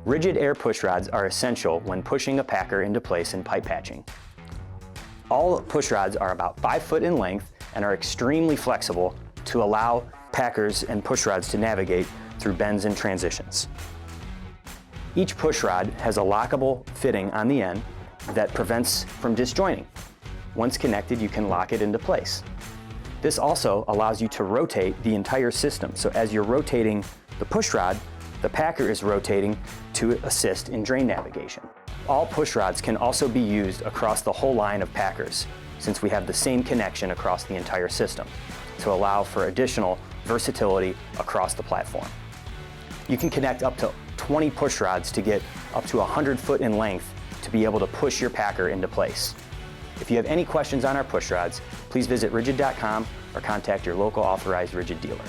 RIDGID Air Push Rods are essential when pushing a packer into place in pipe patching. All push rods are about 5 foot in length and are extremely flexible to allow packers and push rods to navigate through bends and transitions. Each push rod has a lockable fitting on the end that prevents from disjointing. Once connected, you can lock it into place. This also allows you to rotate the entire system. So as you're rotating the push rod, the packer is rotating to assist in drain navigation. All push rods can also be used across the whole line of packers, since we have the same connection across the entire system, to allow for additional versatility across the platform. You can connect up to 20 push rods to get up to 100 foot in length to be able to push your packer into place. If you have any questions on our push rods, please visit RIDGID.com or contact your local authorized RIDGID dealer.